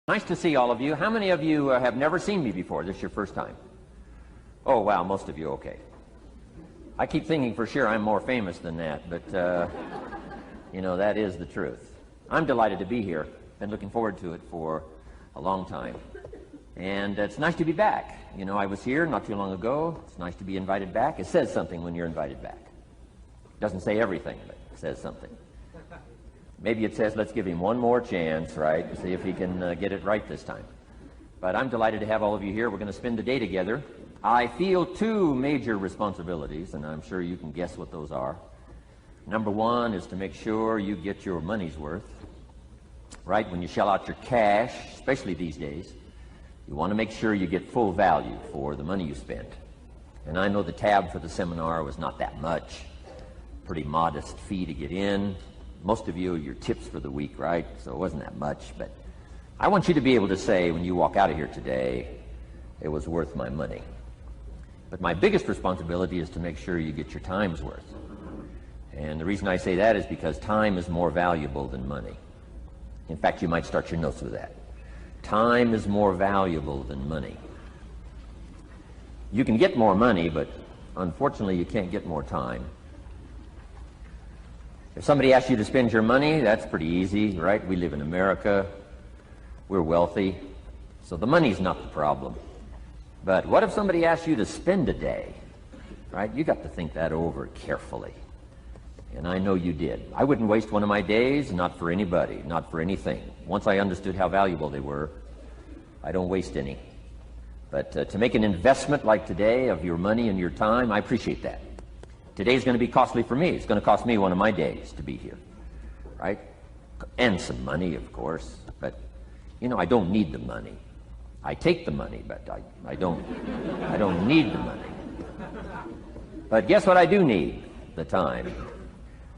Nice to see all of you. How many of you have never seen me before? This is your first time? Oh, wow, most of you, okay. I keep thinking for sure I'm more famous than that, but, you know, that is the truth. I'm delighted to be here. Been looking forward to it for a long time. And it's nice to be back. You know, I was here not too long ago. It's nice to be invited back. It says something when you're invited back. It doesn't say everything, but it says something. Maybe it says, let's give him one more chance, right, to see if he can get it right this time. But I'm delighted to have all of you here. We're going to spend the day together. I feel two major responsibilities, and I'm sure you can guess what those are. Number one is to make sure you get your money's worth, right? When you shell out your cash, especially these days, you want to make sure you get full value for the money you spent. And I know the tab for the seminar was not that much. Pretty modest fee to get in. Most of you, your tips for the week, right? So it wasn't that much, but I want you to be able to say when you walk out of here today, it was worth my money. But my biggest responsibility is to make sure you get your time's worth. And the reason I say that is because time is more valuable than money. In fact, you might start your notes with that. Time is more valuable than money. You can get more money, but unfortunately you can't get more time. If somebody asks you to spend your money, that's pretty easy, right? We live in America. We're wealthy. So the money's not the problem. But what if somebody asks you to spend a day, right? You got to think that over carefully. And I know you did. I wouldn't waste one of my days, not for anybody, not for anything. Once I understood how valuable they were, I don't waste any. But to make an investment like today of your money and your time, I appreciate that. Today's going to be costly for me. It's going to cost me one of my days to be here, right? And some money, of course. But, you know, I don't need the money. I take the money, but I don't need the money. But guess what I do need? The time.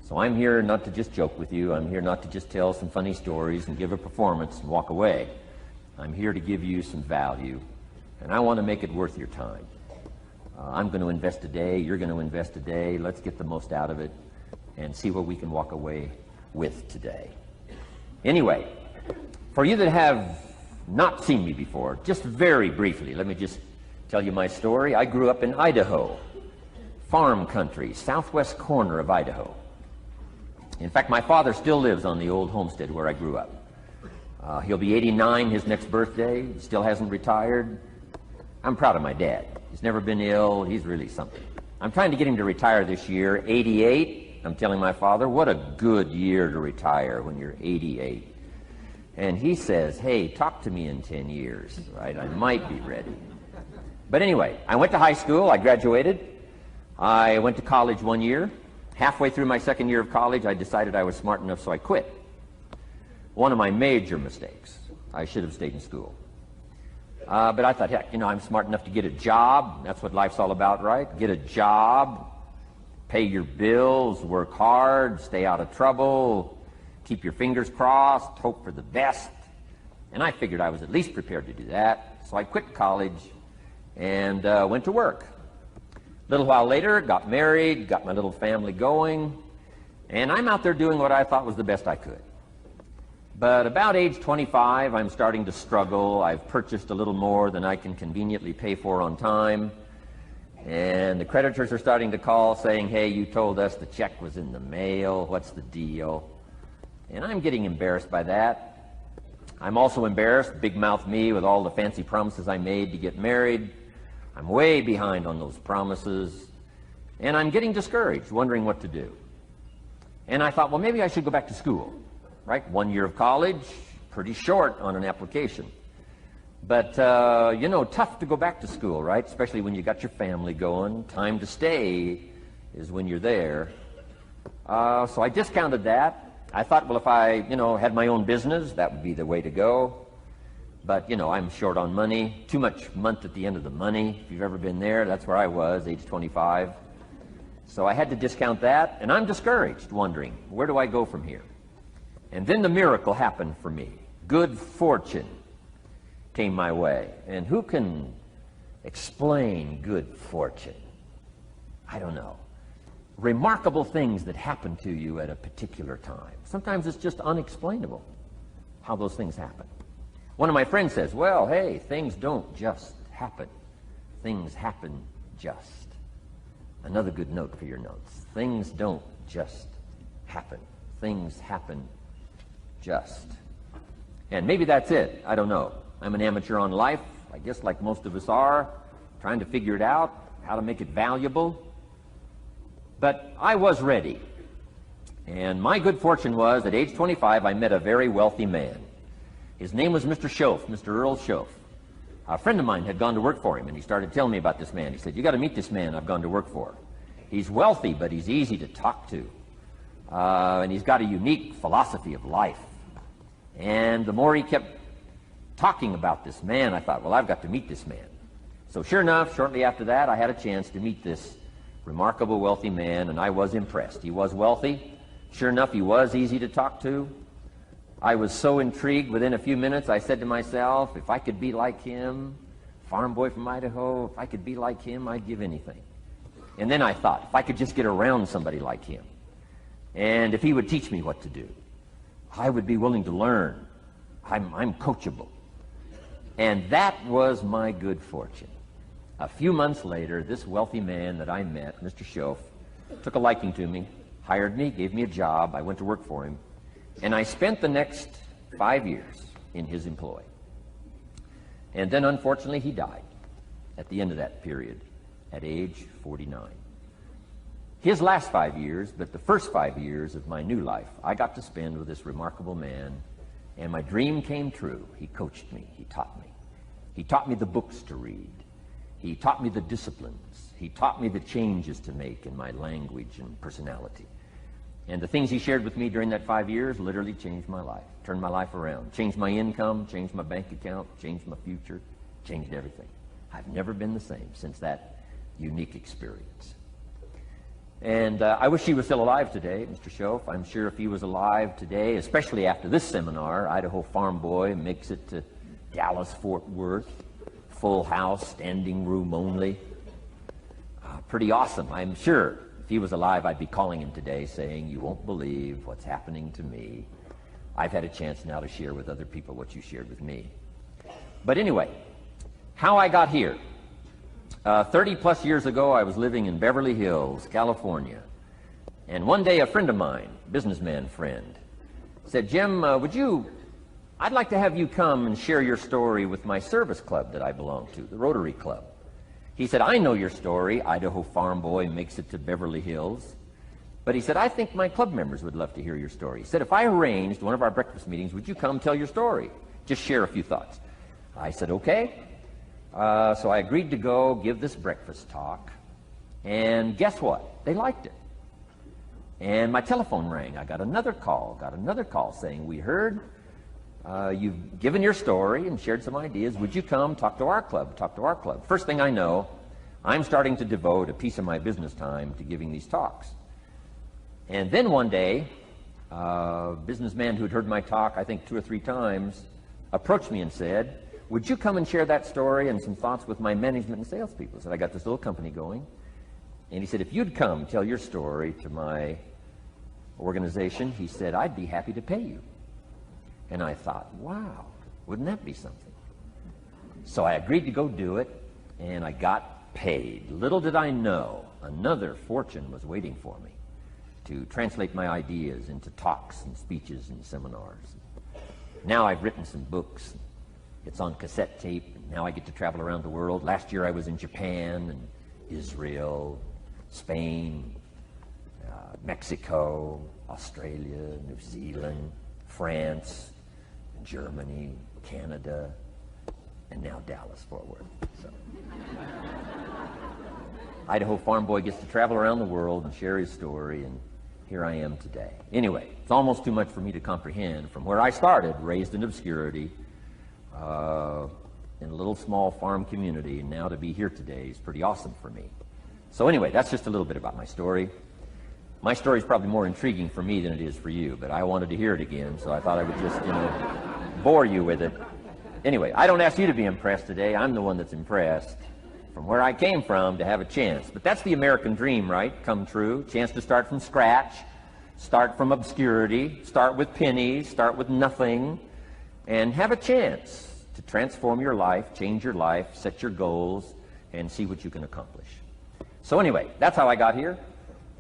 So I'm here not to just joke with you. I'm here not to just tell some funny stories and give a performance and walk away. I'm here to give you some value, and I want to make it worth your time. I'm going to invest a day, you're going to invest a day. Let's get the most out of it and see what we can walk away with today. Anyway, for you that have not seen me before, just very briefly, let me just tell you my story. I grew up in Idaho, farm country, southwest corner of Idaho. In fact, my father still lives on the old homestead where I grew up. He'll be 89 his next birthday, still hasn't retired. I'm proud of my dad. He's never been ill. He's really something. I'm trying to get him to retire this year, 88. I'm telling my father, what a good year to retire when you're 88. And he says, hey, talk to me in 10 years, right? I might be ready. But anyway, I went to high school. I graduated. I went to college 1 year. Halfway through my second year of college, I decided I was smart enough, so I quit. One of my major mistakes. I should have stayed in school. But I thought, heck, you know, I'm smart enough to get a job. That's what life's all about, right? Get a job, pay your bills, work hard, stay out of trouble, keep your fingers crossed, hope for the best. And I figured I was at least prepared to do that. So I quit college and went to work. A little while later, got married, got my little family going, and I'm out there doing what I thought was the best I could. But about age 25, I'm starting to struggle. I've purchased a little more than I can conveniently pay for on time. And the creditors are starting to call saying, hey, you told us the check was in the mail. What's the deal? And I'm getting embarrassed by that. I'm also embarrassed, big mouth me, with all the fancy promises I made to get married. I'm way behind on those promises. And I'm getting discouraged, wondering what to do. And I thought, well, maybe I should go back to school. Right? 1 year of college, pretty short on an application. But, you know, tough to go back to school, right? Especially when you got your family going. Time to stay is when you're there. So I discounted that. I thought, well, if I, you know, had my own business, that would be the way to go. But, you know, I'm short on money. Too much month at the end of the money. If you've ever been there, that's where I was, age 25. So I had to discount that, and I'm discouraged, wondering, where do I go from here? And then the miracle happened for me. Good fortune came my way. And who can explain good fortune? I don't know. Remarkable things that happen to you at a particular time. Sometimes it's just unexplainable how those things happen. One of my friends says, well, hey, things don't just happen. Things happen just. Another good note for your notes. Things don't just happen. Things happen just. And maybe that's it. I don't know. I'm an amateur on life, I guess like most of us are, trying to figure it out, how to make it valuable. But I was ready. And my good fortune was, at age 25, I met a very wealthy man. His name was Mr. Schoaf, Mr. Earl Schoaf. A friend of mine had gone to work for him, and he started telling me about this man. He said, you got to meet this man I've gone to work for. He's wealthy, but he's easy to talk to. And he's got a unique philosophy of life. And the more he kept talking about this man, I thought, well, I've got to meet this man. So sure enough, shortly after that, I had a chance to meet this remarkable wealthy man, and I was impressed. He was wealthy. Sure enough, he was easy to talk to. I was so intrigued, within a few minutes, I said to myself, if I could be like him, farm boy from Idaho, if I could be like him, I'd give anything. And then I thought, if I could just get around somebody like him, and if he would teach me what to do, I would be willing to learn. I'm coachable. And that was my good fortune. A few months later, this wealthy man that I met, Mr. Schoaf, took a liking to me, hired me, gave me a job. I went to work for him. And I spent the next 5 years in his employ. And then, unfortunately, he died at the end of that period, at age 49. His last 5 years, but the first 5 years of my new life, I got to spend with this remarkable man, and my dream came true. He coached me. He taught me. He taught me the books to read. He taught me the disciplines. He taught me the changes to make in my language and personality. And the things he shared with me during that 5 years literally changed my life, turned my life around, changed my income, changed my bank account, changed my future, changed everything. I've never been the same since that unique experience. And I wish he was still alive today, Mr. Schoaf. I'm sure if he was alive today, especially after this seminar, Idaho Farm Boy makes it to Dallas-Fort Worth, full house, standing room only. Pretty awesome, I'm sure. If he was alive, I'd be calling him today saying, you won't believe what's happening to me. I've had a chance now to share with other people what you shared with me. But anyway, how I got here. 30 plus years ago, I was living in Beverly Hills, California. And one day a friend of mine, businessman friend, said, Jim, I'd like to have you come and share your story with my service club that I belong to, the Rotary Club. He said, I know your story, Idaho Farm Boy makes it to Beverly Hills. But he said, I think my club members would love to hear your story. He said, if I arranged one of our breakfast meetings, would you come tell your story? Just share a few thoughts. I said, okay. So I agreed to go give this breakfast talk. And guess what? They liked it. And my telephone rang. I got another call saying, we heard you've given your story and shared some ideas. Would you come talk to our club? First thing I know, I'm starting to devote a piece of my business time to giving these talks. And then one day, a businessman who'd heard my talk, I think 2 or 3 times, approached me and said, would you come and share that story and some thoughts with my management and salespeople? I said, I got this little company going. And he said, if you'd come tell your story to my organization, he said, I'd be happy to pay you. And I thought, wow, wouldn't that be something? So I agreed to go do it, and I got paid. Little did I know, another fortune was waiting for me to translate my ideas into talks and speeches and seminars. Now I've written some books. It's on cassette tape, and now I get to travel around the world. Last year I was in Japan and Israel, Spain, Mexico, Australia, New Zealand, France, Germany, Canada, and now Dallas-Fort Worth. So. Idaho Farm Boy gets to travel around the world and share his story, and here I am today. Anyway, it's almost too much for me to comprehend. From where I started, raised in obscurity, in a little small farm community, and now to be here today is pretty awesome for me. So anyway, that's just a little bit about my story. My story is probably more intriguing for me than it is for you, but I wanted to hear it again, so I thought I would just, bore you with it. Anyway, I don't ask you to be impressed today. I'm the one that's impressed from where I came from to have a chance. But that's the American dream, right? Come true. Chance to start from scratch, start from obscurity, start with pennies, start with nothing, and have a chance to transform your life, change your life, set your goals, and see what you can accomplish. So anyway, that's how I got here,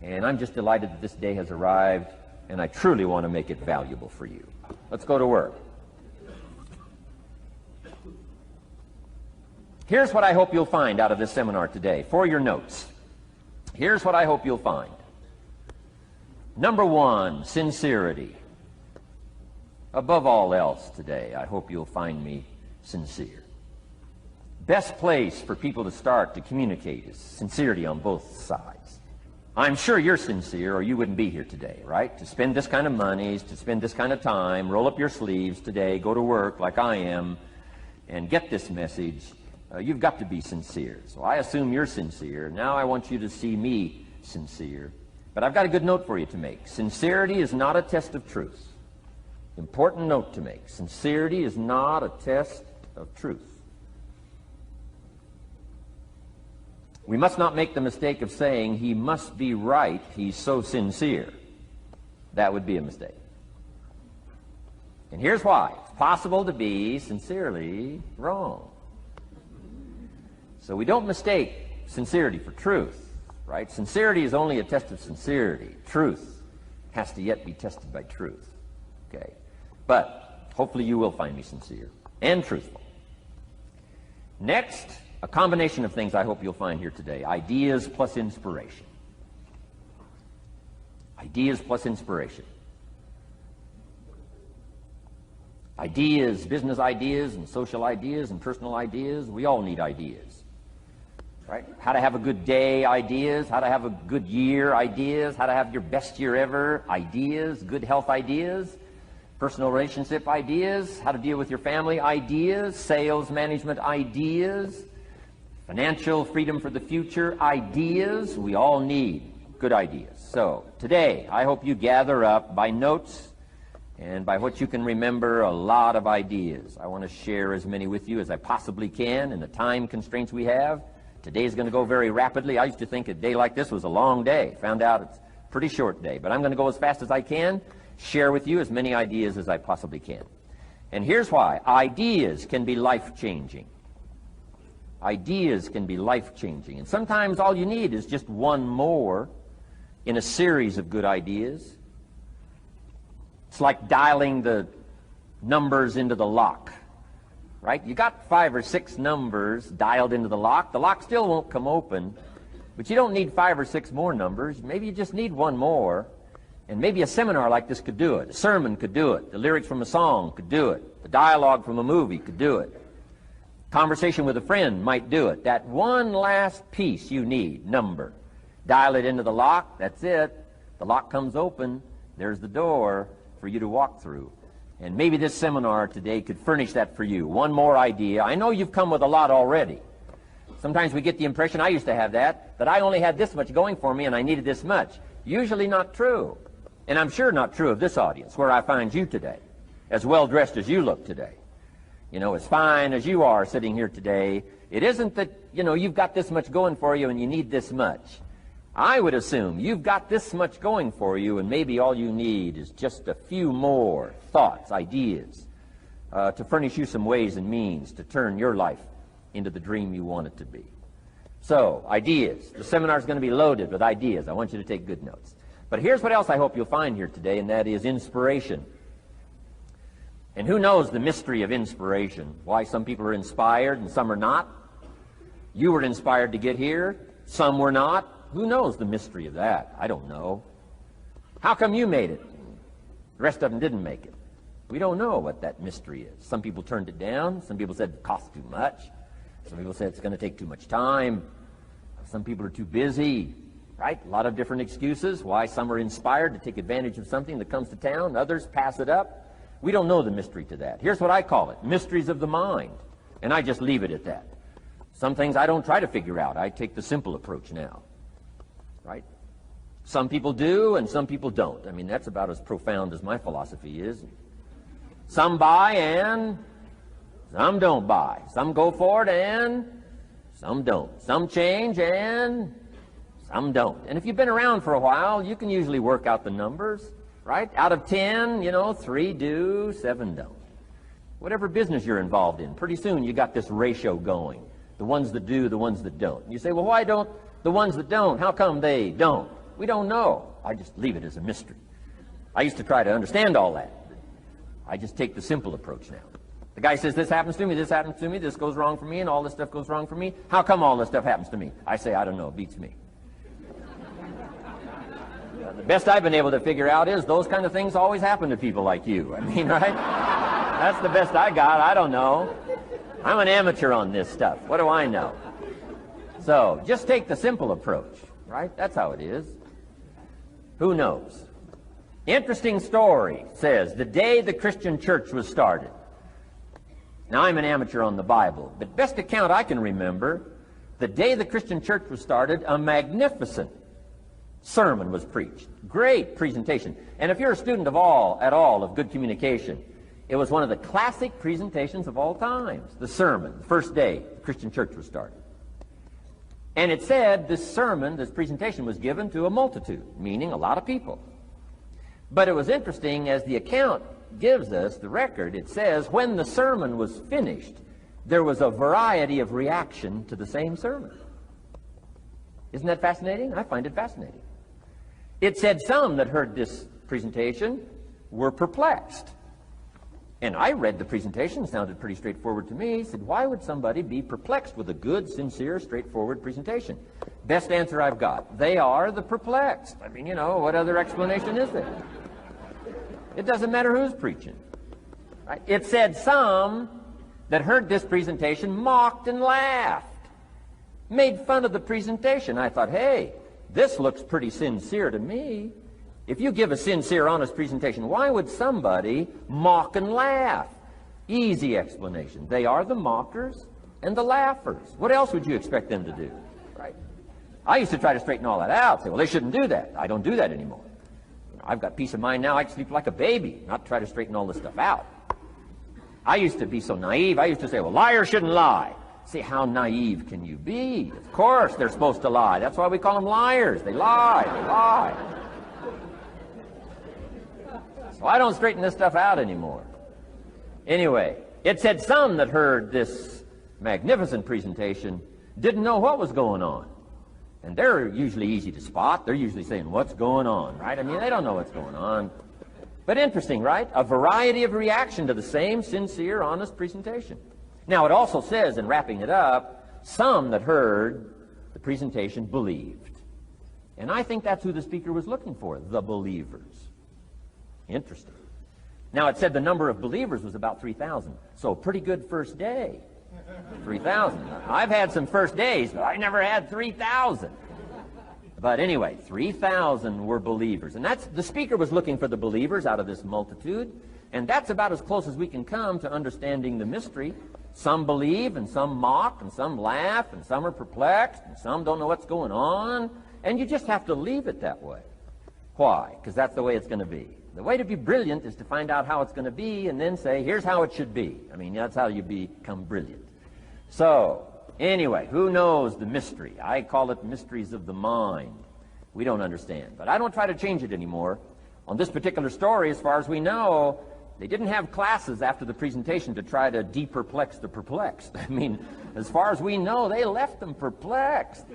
and I'm just delighted that this day has arrived, and I truly want to make it valuable for you. Let's go to work. Here's what I hope you'll find out of this seminar today for your notes. Here's what I hope you'll find. Number one, sincerity. Above all else today, I hope you'll find me sincere. Best place for people to start to communicate is sincerity on both sides. I'm sure you're sincere or you wouldn't be here today, right? To spend this kind of money, to spend this kind of time, roll up your sleeves today, go to work like I am, and get this message. You've got to be sincere. So I assume you're sincere. Now I want you to see me sincere. But I've got a good note for you to make. Sincerity is not a test of truth. Important note to make. Sincerity is not a test of truth. We must not make the mistake of saying he must be right, he's so sincere. That would be a mistake. And here's why. It's possible to be sincerely wrong. So we don't mistake sincerity for truth, right? Sincerity is only a test of sincerity. Truth has to yet be tested by truth, okay? But hopefully you will find me sincere and truthful. Next, a combination of things I hope you'll find here today. Ideas plus inspiration. Ideas plus inspiration. Ideas, business ideas and social ideas and personal ideas, we all need ideas. Right? How to have a good day ideas, how to have a good year ideas, how to have your best year ever ideas, good health ideas, personal relationship ideas, how to deal with your family ideas, sales management ideas, financial freedom for the future ideas. We all need good ideas. So today I hope you gather up by notes and by what you can remember a lot of ideas. I want to share as many with you as I possibly can in the time constraints we have. Today's going to go very rapidly. I used to think a day like this was a long day. Found out it's a pretty short day. But I'm going to go as fast as I can, share with you as many ideas as I possibly can. And here's why. Ideas can be life-changing. Ideas can be life-changing. And sometimes all you need is just one more in a series of good ideas. It's like dialing the numbers into the lock. Right? You got 5 or 6 numbers dialed into the lock. The lock still won't come open, but you don't need 5 or 6 more numbers. Maybe you just need one more, and maybe a seminar like this could do it. A sermon could do it. The lyrics from a song could do it. The dialogue from a movie could do it. Conversation with a friend might do it. That one last piece you need, number. Dial it into the lock. That's it. The lock comes open. There's the door for you to walk through. And maybe this seminar today could furnish that for you. One more idea. I know you've come with a lot already. Sometimes we get the impression, I used to have that I only had this much going for me and I needed this much. Usually not true. And I'm sure not true of this audience, where I find you today, as well dressed as you look today. You know, as fine as you are sitting here today. It isn't that, you've got this much going for you and you need this much. I would assume you've got this much going for you, and maybe all you need is just a few more thoughts, ideas, to furnish you some ways and means to turn your life into the dream you want it to be. So, ideas. The seminar is going to be loaded with ideas. I want you to take good notes. But here's what else I hope you'll find here today, and that is inspiration. And who knows the mystery of inspiration? Why some people are inspired and some are not? You were inspired to get here. Some were not. Who knows the mystery of that? I don't know. How come you made it? The rest of them didn't make it. We don't know what that mystery is. Some people turned it down. Some people said it costs too much. Some people said it's going to take too much time. Some people are too busy, right? A lot of different excuses why some are inspired to take advantage of something that comes to town. Others pass it up. We don't know the mystery to that. Here's what I call it, mysteries of the mind. And I just leave it at that. Some things I don't try to figure out. I take the simple approach now. Right? Some people do and some people don't. I mean, that's about as profound as my philosophy is. Some buy and some don't buy. Some go for it and some don't. Some change and some don't. And if you've been around for a while, you can usually work out the numbers, right? Out of 10, 3 do, 7 don't. Whatever business you're involved in, pretty soon you got this ratio going. The ones that do, the ones that don't. You say, well, why don't the ones that don't, how come they don't? We don't know. I just leave it as a mystery. I used to try to understand all that. I just take the simple approach now. The guy says, this happens to me, this happens to me, this goes wrong for me, and all this stuff goes wrong for me. How come all this stuff happens to me? I say, I don't know, it beats me. The best I've been able to figure out is those kind of things always happen to people like you. I mean, right? That's the best I got. I don't know. I'm an amateur on this stuff. What do I know? So just take the simple approach, right? That's how it is. Who knows? Interesting story says the day the Christian church was started. Now, I'm an amateur on the Bible, but best account I can remember, the day the Christian church was started, a magnificent sermon was preached. Great presentation. And if you're a student at all of good communication, it was one of the classic presentations of all times. The sermon, the first day the Christian church was started. And it said this sermon, this presentation was given to a multitude, meaning a lot of people. But it was interesting, as the account gives us, the record, it says, when the sermon was finished, there was a variety of reaction to the same sermon. Isn't that fascinating? I find it fascinating. It said some that heard this presentation were perplexed. And I read the presentation, it sounded pretty straightforward to me. I said, why would somebody be perplexed with a good, sincere, straightforward presentation? Best answer I've got. They are the perplexed. I mean, you know, what other explanation is there? It doesn't matter who's preaching. Right? It said some that heard this presentation mocked and laughed, made fun of the presentation. I thought, hey, this looks pretty sincere to me. If you give a sincere, honest presentation, why would somebody mock and laugh? Easy explanation. They are the mockers and the laughers. What else would you expect them to do? Right? I used to try to straighten all that out. Say, well, they shouldn't do that. I don't do that anymore. I've got peace of mind now. I can sleep like a baby, not try to straighten all this stuff out. I used to be so naive. I used to say, well, liars shouldn't lie. See, how naive can you be? Of course they're supposed to lie. That's why we call them liars. They lie. They lie. So I don't straighten this stuff out anymore. Anyway, it said some that heard this magnificent presentation didn't know what was going on. And they're usually easy to spot. They're usually saying, what's going on, right? I mean, they don't know what's going on. But interesting, right? A variety of reaction to the same sincere, honest presentation. Now, it also says, in wrapping it up, some that heard the presentation believed. And I think that's who the speaker was looking for, the believers. Interesting. Now, it said the number of believers was about 3,000. So, pretty good first day. 3,000. I've had some first days, but I never had 3,000. But anyway, 3,000 were believers. And that's, the speaker was looking for the believers out of this multitude. And that's about as close as we can come to understanding the mystery. Some believe, and some mock, and some laugh, and some are perplexed, and some don't know what's going on. And you just have to leave it that way. Why? Because that's the way it's going to be. The way to be brilliant is to find out how it's going to be and then say, here's how it should be. I mean, that's how you become brilliant. So, anyway, who knows the mystery? I call it mysteries of the mind. We don't understand. But I don't try to change it anymore. On this particular story, as far as we know, they didn't have classes after the presentation to try to de-perplex the perplexed. I mean, as far as we know, they left them perplexed.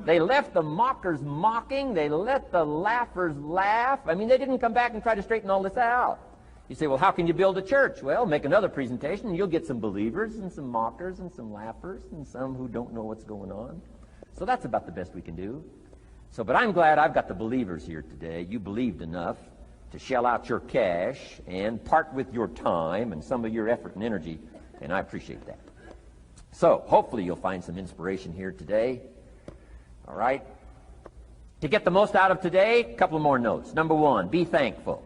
They left the mockers mocking. They let the laughers laugh. I mean, they didn't come back and try to straighten all this out. You say, well, how can you build a church? Well, make another presentation, and you'll get some believers and some mockers and some laughers and some who don't know what's going on. So that's about the best we can do. So, but I'm glad I've got the believers here today. You believed enough to shell out your cash and part with your time and some of your effort and energy, and I appreciate that. So, hopefully you'll find some inspiration here today. All right? To get the most out of today, a couple of more notes. Number one, be thankful.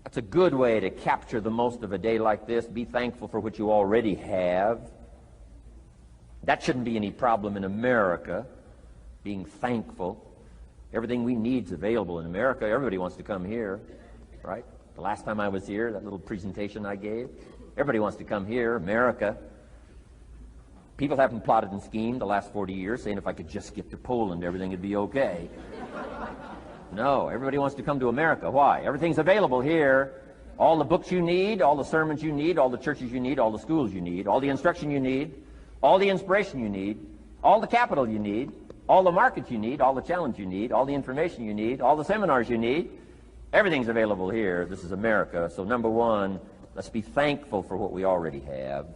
That's a good way to capture the most of a day like this. Be thankful for what you already have. That shouldn't be any problem in America, being thankful. Everything we need is available in America. Everybody wants to come here, right? The last time I was here, that little presentation I gave, everybody wants to come here, America. People haven't plotted and schemed the last 40 years saying if I could just get to Poland, everything would be okay. No, everybody wants to come to America. Why? Everything's available here. all the books you need, all the sermons you need, all the churches you need, all the schools you need, all the instruction you need, all the inspiration you need, all the capital you need, all the markets you need, all the challenge you need, all the information you need, all the seminars you need. Everything's available here. This is America. So number one, let's be thankful for what we already have.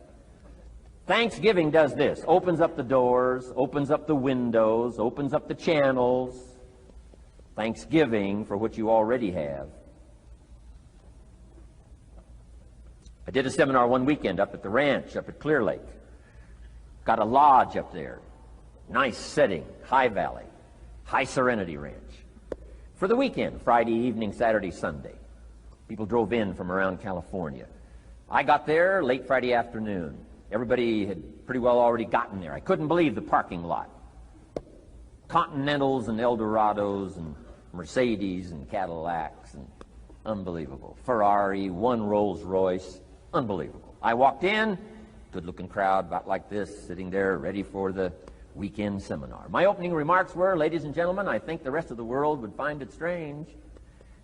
Thanksgiving does this. Opens up the doors, opens up the windows, opens up the channels. Thanksgiving for what you already have. I did a seminar one weekend up at the ranch, up at Clear Lake. Got a lodge up there. Nice setting, high valley, high serenity ranch. For the weekend, Friday evening, Saturday, Sunday. People drove in from around California. I got there late Friday afternoon. Everybody had pretty well already gotten there. I couldn't believe the parking lot. Continentals and Eldorados and Mercedes and Cadillacs and unbelievable. Ferrari, one Rolls Royce, unbelievable. I walked in, good-looking crowd about like this, sitting there ready for the weekend seminar. My opening remarks were, ladies and gentlemen, I think the rest of the world would find it strange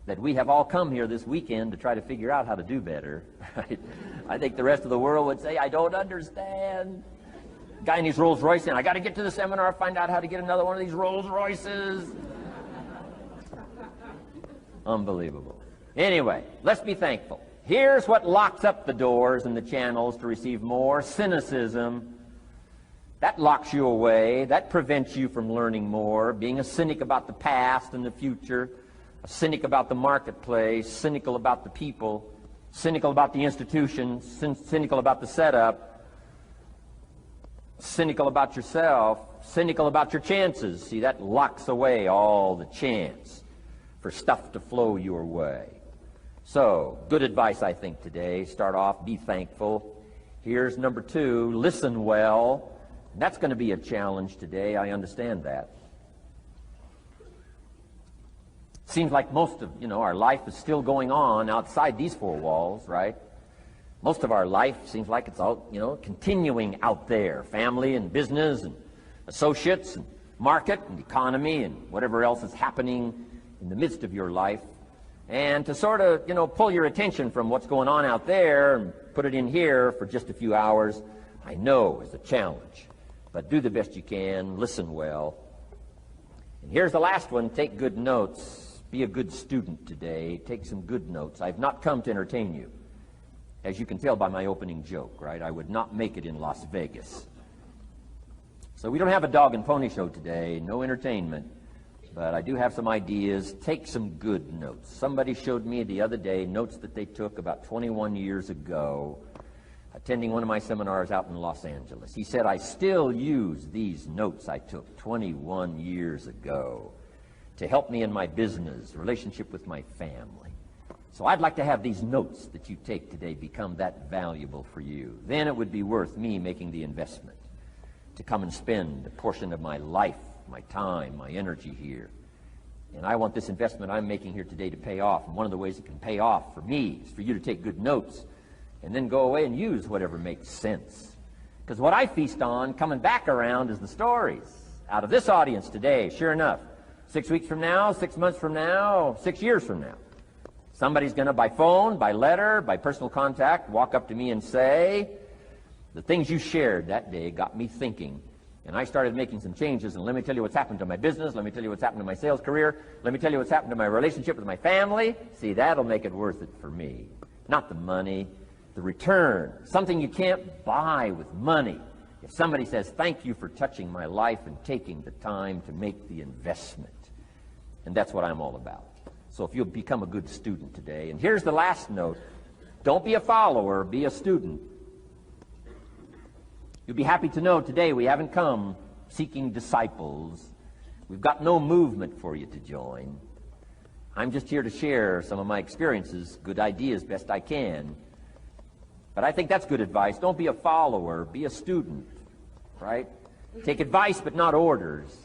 that we have all come here this weekend to try to figure out how to do better. Right? I think the rest of the world would say, I don't understand. Guy in his Rolls Royce, and I got to get to the seminar, find out how to get another one of these Rolls Royces. Unbelievable. Anyway, let's be thankful. Here's what locks up the doors and the channels to receive more: cynicism. That locks you away. That prevents you from learning more. Being a cynic about the past and the future, a cynic about the marketplace, cynical about the people, cynical about the institutions, cynical about the setup, cynical about yourself, cynical about your chances. See, that locks away all the chance for stuff to flow your way. So, good advice, I think, today. Start off, be thankful. Here's number two, listen well. That's going to be a challenge today. I understand that. Seems like most of, our life is still going on outside these four walls, right? Most of our life seems like it's all, continuing out there. Family and business and associates and market and economy and whatever else is happening in the midst of your life. And to sort of, pull your attention from what's going on out there and put it in here for just a few hours, I know is a challenge. But do the best you can, listen well. And here's the last one, take good notes. Be a good student today. Take some good notes. I've not come to entertain you. As you can tell by my opening joke, right? I would not make it in Las Vegas. So we don't have a dog and pony show today, no entertainment. But I do have some ideas. Take some good notes. Somebody showed me the other day notes that they took about 21 years ago, attending one of my seminars out in Los Angeles. He said, I still use these notes I took 21 years ago to help me in my business, relationship with my family. So I'd like to have these notes that you take today become that valuable for you. Then it would be worth me making the investment to come and spend a portion of my life, my time, my energy here. And I want this investment I'm making here today to pay off. And one of the ways it can pay off for me is for you to take good notes and then go away and use whatever makes sense. Because what I feast on coming back around is the stories out of this audience today. Sure enough, 6 weeks from now, 6 months from now, 6 years from now, somebody's going to, by phone, by letter, by personal contact, walk up to me and say, the things you shared that day got me thinking. And I started making some changes, and let me tell you what's happened to my business. Let me tell you what's happened to my sales career. Let me tell you what's happened to my relationship with my family. See, that'll make it worth it for me. Not the money, the return. Something you can't buy with money. If somebody says, thank you for touching my life and taking the time to make the investment. And that's what I'm all about. So if you'll become a good student today. And here's the last note. Don't be a follower, be a student. You'll be happy to know today we haven't come seeking disciples. We've got no movement for you to join. I'm just here to share some of my experiences, good ideas, best I can. But I think that's good advice. Don't be a follower, be a student, right? Take advice, but not orders.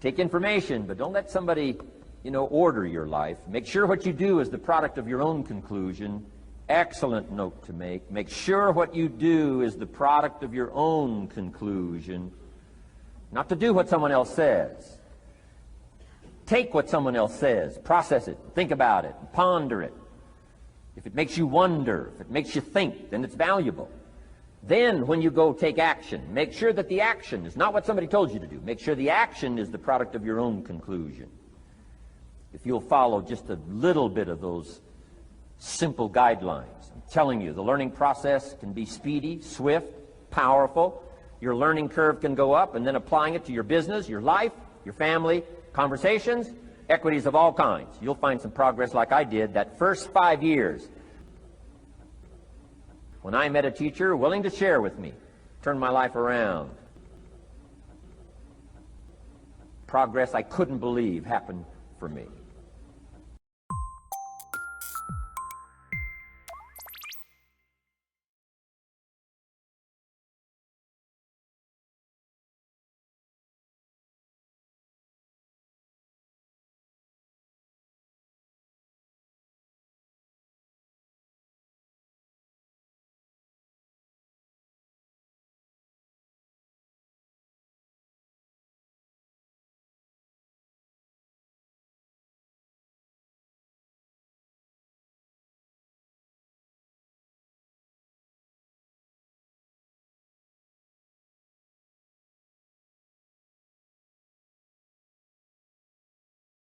Take information, but don't let somebody, order your life. Make sure what you do is the product of your own conclusion. Excellent note to make. Make sure what you do is the product of your own conclusion. Not to do what someone else says. Take what someone else says, process it, think about it, ponder it. if it makes you wonder, if it makes you think, then it's valuable. Then when you go take action, make sure that the action is not what somebody told you to do. Make sure the action is the product of your own conclusion. If you'll follow just a little bit of those simple guidelines, I'm telling you, the learning process can be speedy, swift, powerful. Your learning curve can go up, and then applying it to your business, your life, your family, conversations, equities of all kinds. You'll find some progress like I did that first 5 years when I met a teacher willing to share with me, turn my life around. Progress I couldn't believe happened for me.